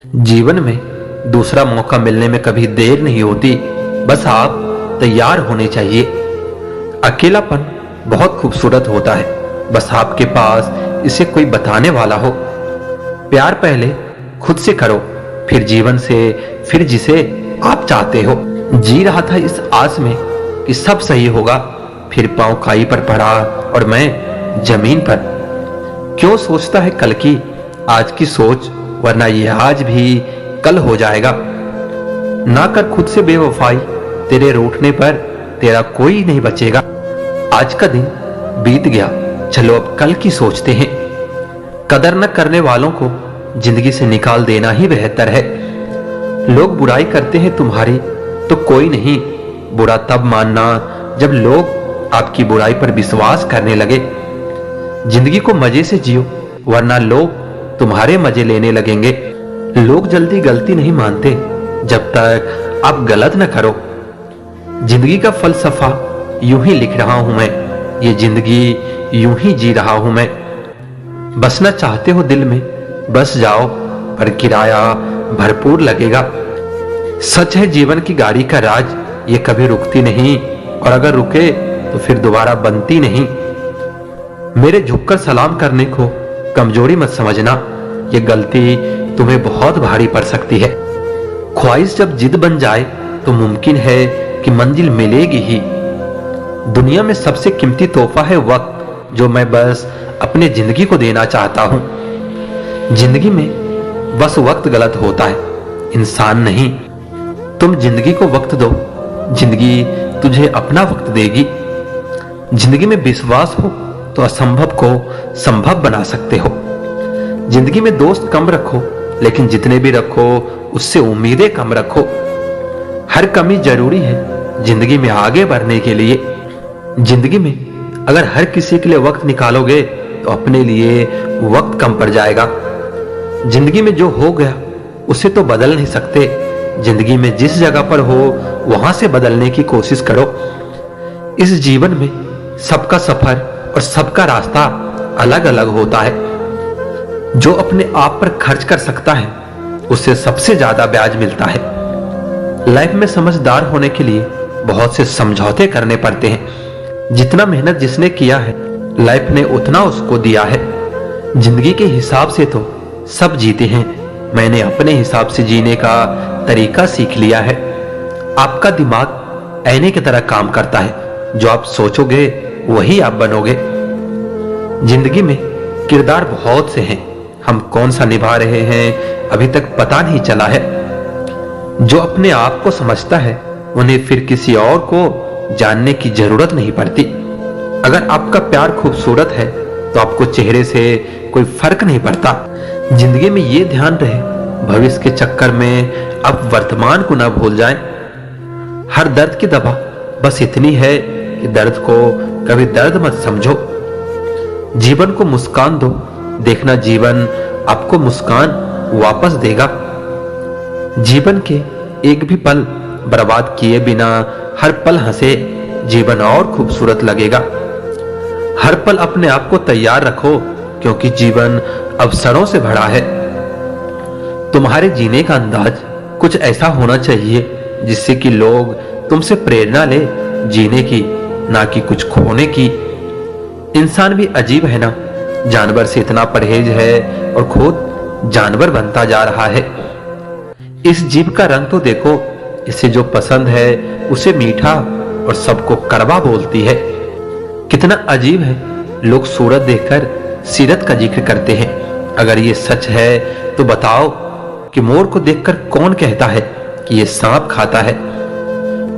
जीवन में दूसरा मौका मिलने में कभी देर नहीं होती, बस आप तैयार होने चाहिए। अकेलापन बहुत खूबसूरत होता है, बस आपके पास इसे कोई बताने वाला हो। प्यार पहले खुद से करो, फिर जीवन से, फिर जिसे आप चाहते हो। जी रहा था इस आस में कि सब सही होगा, फिर पांव खाई पर पड़ा और मैं जमीन पर। क्यों सोचता है कल की आज की सोच, वरना ये आज भी कल हो जाएगा। ना कर खुद से बेवफाई, तेरे रूठने पर तेरा कोई नहीं बचेगा। आज का दिन बीत गया, चलो अब कल की सोचते हैं। कदर न करने वालों को जिंदगी से निकाल देना ही बेहतर है। लोग बुराई करते हैं तुम्हारी तो कोई नहीं, बुरा तब मानना जब लोग आपकी बुराई पर विश्वास करने लगे। जिंदगी को मजे से जियो, वरना लोग तुम्हारे मजे लेने लगेंगे। लोग जल्दी गलती नहीं मानते जब तक आप गलत न करो। जिंदगी का फलसफा यूं ही लिख रहा हूं मैं, ये जिंदगी यूं ही जी रहा हूं मैं। बसना चाहते हो दिल में, बस जाओ, पर किराया भरपूर लगेगा। सच है जीवन की गाड़ी का राज, ये कभी रुकती नहीं, और अगर रुके तो फिर दोबारा बनती नहीं। मेरे झुककर सलाम करने को कमजोरी मत समझना, ये गलती तुम्हें बहुत भारी पड़ सकती है। ख्वाहिश जब जिद बन जाए तो मुमकिन है कि मंजिल मिलेगी ही। दुनिया में सबसे कीमती तोहफा है वक्त, जो मैं बस अपने जिंदगी को देना चाहता हूं। जिंदगी में बस वक्त गलत होता है, इंसान नहीं। तुम जिंदगी को वक्त दो, जिंदगी तुझे अपना वक्त देगी। जिंदगी में विश्वास हो तो असंभव को संभव बना सकते हो। जिंदगी में दोस्त कम रखो, लेकिन जितने भी रखो उससे उम्मीदें कम रखो। हर कमी जरूरी है जिंदगी में आगे बढ़ने के लिए। जिंदगी में अगर हर किसी के लिए वक्त निकालोगे तो अपने लिए वक्त कम पड़ जाएगा। जिंदगी में जो हो गया उसे तो बदल नहीं सकते। जिंदगी में जिस जगह पर हो वहां से बदलने की कोशिश करो। इस जीवन में सबका सफर और सबका रास्ता अलग अलग होता है। जो अपने आप पर खर्च कर सकता है उससे सबसे ज्यादा ब्याज मिलता है। लाइफ में समझदार होने के लिए बहुत से समझौते करने पड़ते हैं। जितना मेहनत जिसने किया है, लाइफ ने उतना उसको दिया है। जिंदगी के हिसाब से तो सब जीते हैं, मैंने अपने हिसाब से जीने का तरीका सीख लिया है। आपका दिमाग आईने की तरह काम करता है, जो आप सोचोगे वही आप बनोगे। जिंदगी में किरदार बहुत से हैं, हम कौन सा निभा रहे हैं अभी तक पता नहीं चला है। जो अपने आप को समझता है उन्हें फिर किसी और को जानने की जरूरत नहीं पड़ती। अगर आपका प्यार खूबसूरत है तो आपको चेहरे से कोई फर्क नहीं पड़ता। जिंदगी में ये ध्यान रहे, भविष्य के चक्कर में अब वर्तमान को ना भूल जाएं। हर दर्द की दवा बस इतनी है कि दर्द को कभी दर्द मत समझो। जीवन को मुस्कान दो, देखना जीवन आपको मुस्कान वापस देगा। जीवन के एक भी पल बर्बाद किए बिना हर पल हंसे, जीवन और खूबसूरत लगेगा। हर पल अपने आप को तैयार रखो, क्योंकि जीवन अवसरों से भरा है। तुम्हारे जीने का अंदाज कुछ ऐसा होना चाहिए जिससे कि लोग तुमसे प्रेरणा ले जीने की, ना कि कुछ खोने की। इंसान भी अजीब है ना, जानवर से इतना परहेज है और खुद जानवर बनता जा रहा है। इस जीभ का रंग तो देखो, इसे जो पसंद है उसे मीठा और सबको कड़वा बोलती है। कितना अजीब है, लोग सूरत देखकर सीरत का जिक्र करते हैं। अगर ये सच है तो बताओ कि मोर को देखकर कौन कहता है कि ये सांप खाता है।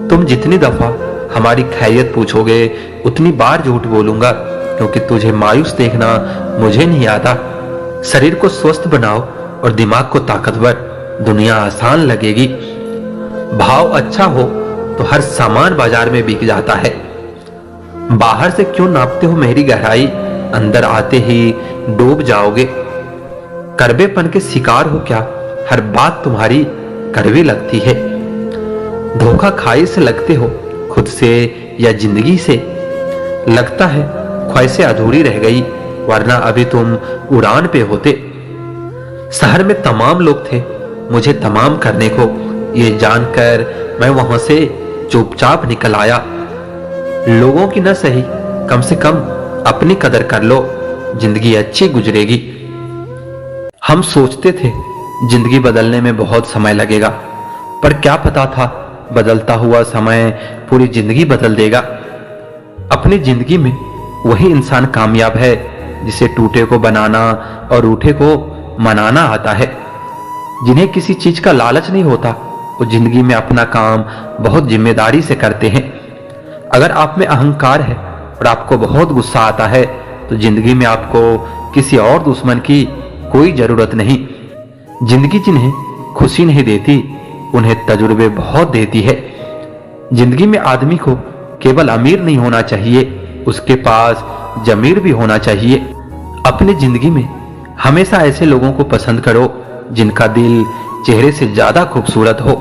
तुम जितनी दफा हमारी खैरियत पूछोगे उतनी बार झूठ बोलूंगा, क्योंकि तुझे मायूस देखना मुझे नहीं आता। शरीर को स्वस्थ बनाओ और दिमाग को ताकतवर, दुनिया आसान लगेगी। भाव अच्छा हो तो हर सामान बाजार में बिक जाता है। बाहर से क्यों नापते हो मेरी गहराई, अंदर आते ही डूब जाओगे। करवेपन के शिकार हो क्या, हर बात तुम्हारी कड़वी लगती है। धोखा खाई से लगते हो, खुद से या जिंदगी से। लगता है ख्वाहिशें अधूरी रह गई, वरना अभी तुम उड़ान पे होते। शहर में तमाम लोग थे, मुझे तमाम करने को। ये जानकर मैं वहां से चुपचाप निकल आया। लोगों की न सही, कम से कम अपनी कदर कर लो, जिंदगी अच्छी गुजरेगी। हम सोचते थे जिंदगी बदलने में बहुत समय लगेगा, पर क्या पता था बदलता हुआ समय पूरी जिंदगी बदल देगा। अपनी जिंदगी में वही इंसान कामयाब है जिसे टूटे को बनाना और रूठे को मनाना आता है। जिन्हें किसी चीज का लालच नहीं होता, वो जिंदगी में अपना काम बहुत जिम्मेदारी से करते हैं। अगर आप में अहंकार है और आपको बहुत गुस्सा आता है, तो जिंदगी में आपको किसी और दुश्मन की कोई जरूरत नहीं। जिंदगी जिन्हें खुशी नहीं देती, उन्हें तजुर्बे बहुत देती है। जिंदगी में आदमी को केवल अमीर नहीं होना चाहिए, उसके पास जमीर भी होना चाहिए। अपनी जिंदगी में हमेशा ऐसे लोगों को पसंद करो जिनका दिल चेहरे से ज्यादा खूबसूरत हो।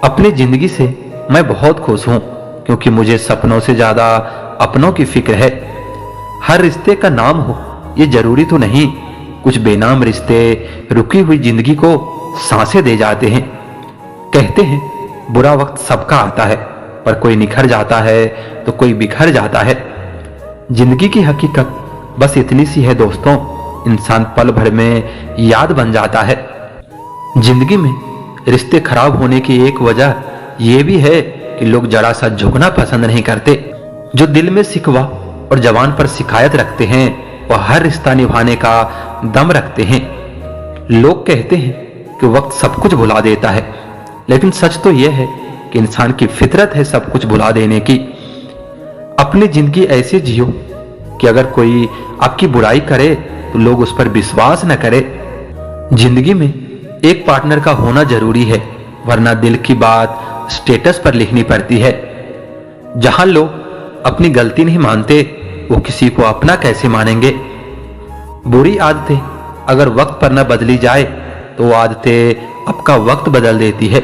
अपनी जिंदगी से मैं बहुत खुश हूं, क्योंकि मुझे सपनों से ज्यादा अपनों की फिक्र है। हर रिश्ते का नाम हो ये जरूरी तो नहीं। कुछ बेनाम रिश्ते रुकी हुई जिंदगी को सांसें दे जाते हैं। कहते हैं बुरा वक्त सबका आता है, पर कोई निखर जाता है तो कोई बिखर जाता है। जिंदगी की हकीकत बस इतनी सी है दोस्तों, इंसान पल भर में याद बन जाता है। जिंदगी में रिश्ते खराब होने की एक वजह यह भी है कि लोग जरा सा झुकना पसंद नहीं करते। जो दिल में सिकवा और जवान पर शिकायत रखते हैं, वह हर रिश्ता निभाने का दम रखते हैं। लोग कहते हैं कि वक्त सब कुछ भुला देता है, लेकिन सच तो यह है कि इंसान की फितरत है सब कुछ भुला देने की। अपनी जिंदगी ऐसे जियो कि अगर कोई आपकी बुराई करे तो लोग उस पर विश्वास न करे। जिंदगी में एक पार्टनर का होना जरूरी है, वरना दिल की बात स्टेटस पर लिखनी पड़ती है। जहां लोग अपनी गलती नहीं मानते, वो किसी को अपना कैसे मानेंगे। बुरी आदतें अगर वक्त पर न बदली जाए तो वो आदतें आपका वक्त बदल देती है।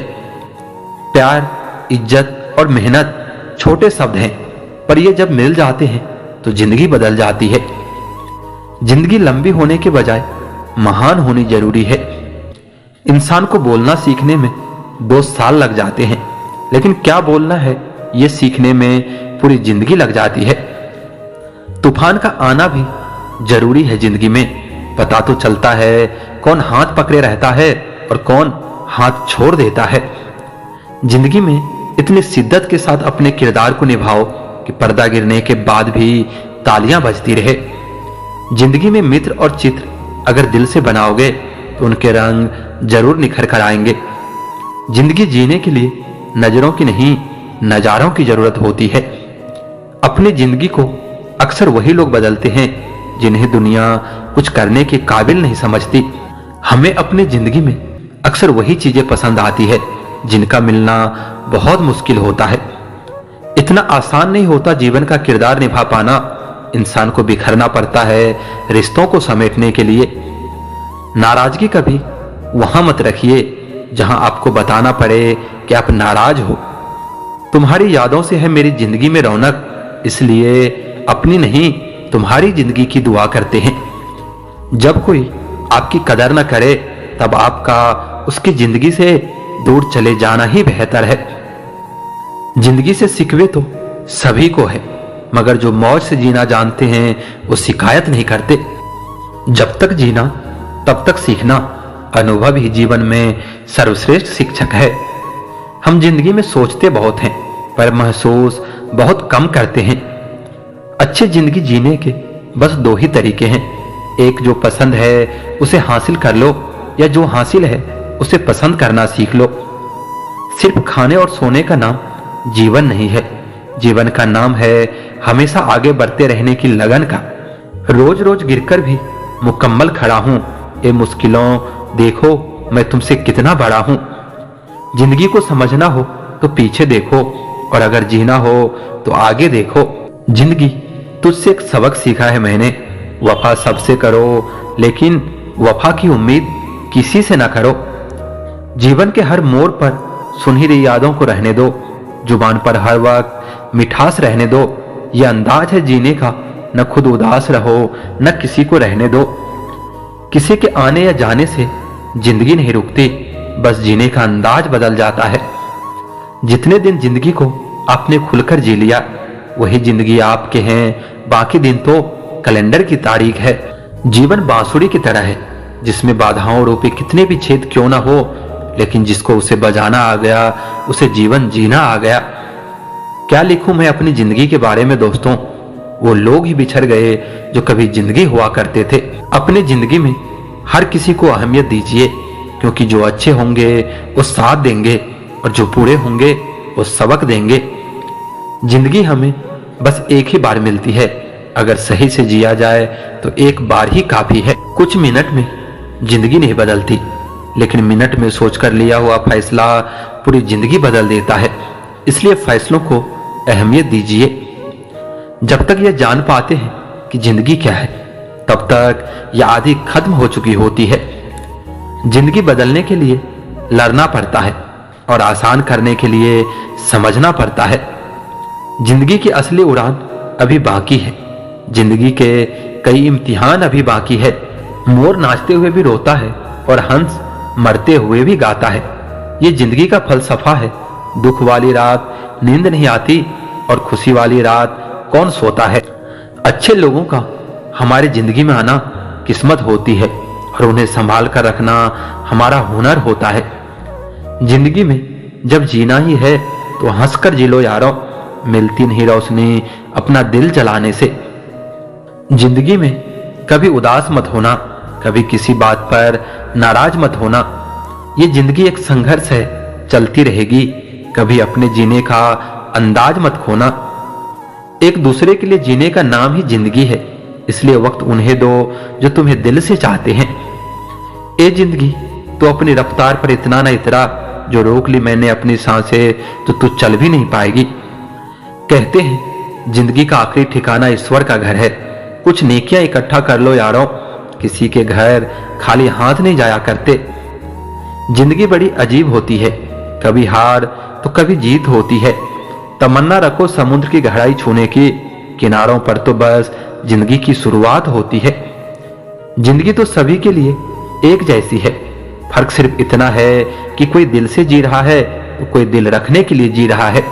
प्यार, इज्जत और मेहनत छोटे शब्द हैं, पर ये जब मिल जाते हैं तो जिंदगी बदल जाती है। जिंदगी लंबी होने के बजाय महान होनी जरूरी है। इंसान को बोलना सीखने में 2 साल लग जाते हैं, लेकिन क्या बोलना है ये सीखने में पूरी जिंदगी लग जाती है। तूफान का आना भी जरूरी है जिंदगी में। पता तो चलता है कौन हाथ पकड़े रहता है और कौन हाथ छोड़ देता है। जिंदगी में इतनी शिद्दत के साथ अपने किरदार को निभाओ कि पर्दा गिरने के बाद भी तालियां बजती रहे। जिंदगी में मित्र और चित्र अगर दिल से बनाओगे तो उनके रंग जरूर निखर कर आएंगे। जिंदगी जीने के लिए नजरों की नहीं, नजारों की जरूरत होती है। अपनी जिंदगी को अक्सर वही लोग बदलते हैं जिन्हें दुनिया कुछ करने के काबिल नहीं समझती। हमें अपनी जिंदगी में अक्सर वही चीजें पसंद आती है जिनका मिलना बहुत मुश्किल होता है। इतना आसान नहीं होता जीवन का किरदार निभा पाना। इंसान को बिखरना पड़ता है रिश्तों को समेटने के लिए। नाराजगी कभी वहां मत रखिए जहां आपको बताना पड़े कि आप नाराज हो। तुम्हारी यादों से है मेरी जिंदगी में रौनक, इसलिए अपनी नहीं तुम्हारी जिंदगी की दुआ करते हैं। जब कोई आपकी कदर न करे, तब आपका उसकी जिंदगी से दूर चले जाना ही बेहतर है। जिंदगी से सिकवे तो सभी को है, मगर जो मौज से जीना जानते हैं वो शिकायत नहीं करते। जब तक जीना तब तक सीखना, अनुभव ही जीवन में सर्वश्रेष्ठ शिक्षक है। हम जिंदगी में सोचते बहुत हैं, पर महसूस बहुत कम करते हैं। अच्छी जिंदगी जीने के बस 2 ही तरीके हैं। एक जो पसंद है उसे हासिल कर लो, या जो हासिल है उसे पसंद करना सीख लो। सिर्फ खाने और सोने का नाम जीवन नहीं है। जीवन का नाम है हमेशा आगे बढ़ते रहने की लगन का। रोज रोज गिरकर भी मुकम्मल खड़ा हूं, ये मुश्किलों देखो मैं तुमसे कितना बड़ा हूं। जिंदगी को समझना हो तो पीछे देखो, और अगर जीना हो तो आगे देखो। जिंदगी तुझसे एक सबक सीखा है मैंने, वफा सबसे करो लेकिन वफा की उम्मीद किसी से ना करो। जीवन के हर मोड़ पर सुनहरी यादों को रहने दो, जुबान पर हर वक्त मिठास रहने दो। यह अंदाज है जीने का, न खुद उदास रहो न किसी को रहने दो। किसी के आने या जाने से जिंदगी नहीं रुकती, बस जीने का अंदाज बदल जाता है। जितने दिन जिंदगी को आपने खुलकर जी लिया, वही जिंदगी आपके हैं, बाकी दिन तो कैलेंडर की तारीख है। जीवन बांसुरी की तरह है, जिसमें बाधाओं रूपी कितने भी छेद क्यों ना हो, लेकिन जिसको उसे बजाना आ गया, उसे जीवन जीना आ गया। क्या लिखूं मैं अपनी जिंदगी के बारे में दोस्तों? वो लोग ही बिछड़ गए जो कभी जिंदगी हुआ करते थे। अपनी जिंदगी में हर किसी को अहमियत दीजिए, क्योंकि जो अच्छे होंगे वो साथ देंगे और जो बुरे होंगे वो सबक देंगे। जिंदगी हमें बस एक ही बार मिलती है, अगर सही से जिया जाए तो एक बार ही काफी है। कुछ मिनट में जिंदगी नहीं बदलती, लेकिन मिनट में सोचकर लिया हुआ फैसला पूरी जिंदगी बदल देता है। इसलिए फैसलों को अहमियत दीजिए। जब तक यह जान पाते हैं कि जिंदगी क्या है, तब तक यह आधी खत्म हो चुकी होती है। जिंदगी बदलने के लिए लड़ना पड़ता है और आसान करने के लिए समझना पड़ता है। जिंदगी की असली उड़ान अभी बाकी है, जिंदगी के कई इम्तिहान अभी बाकी है। मोर नाचते हुए भी रोता है और हंस मरते हुए भी गाता है। ये जिंदगी का फलसफा है। दुख वाली रात नींद नहीं आती और खुशी वाली रात कौन सोता है। अच्छे लोगों का हमारी जिंदगी में आना किस्मत होती है और उन्हें संभाल कर रखना हमारा हुनर होता है। जिंदगी में जब जीना ही है तो हंसकर जी लो यारों, मिलती नहीं रोशनी अपना दिल जलाने से। जिंदगी में कभी उदास मत होना, कभी किसी बात पर नाराज मत होना। ये जिंदगी एक संघर्ष है, चलती रहेगी। कभी अपने जीने का अंदाज मत खोना। एक दूसरे के लिए जीने का नाम ही जिंदगी है, इसलिए वक्त उन्हें दो जो तुम्हें दिल से चाहते हैं। ए जिंदगी तो अपनी रफ्तार पर इतना न इतरा, जो रोक ली मैंने अपनी सांसें तो तू चल भी नहीं पाएगी। कहते हैं जिंदगी का आखिरी ठिकाना ईश्वर का घर है। कुछ नेकियां इकट्ठा कर लो यारों, किसी के घर खाली हाथ नहीं जाया करते। जिंदगी बड़ी अजीब होती है, कभी हार तो कभी जीत होती है। तमन्ना रखो समुद्र की गहराई छूने की, किनारों पर तो बस जिंदगी की शुरुआत होती है। जिंदगी तो सभी के लिए एक जैसी है, फर्क सिर्फ इतना है कि कोई दिल से जी रहा है तो कोई दिल रखने के लिए जी रहा है।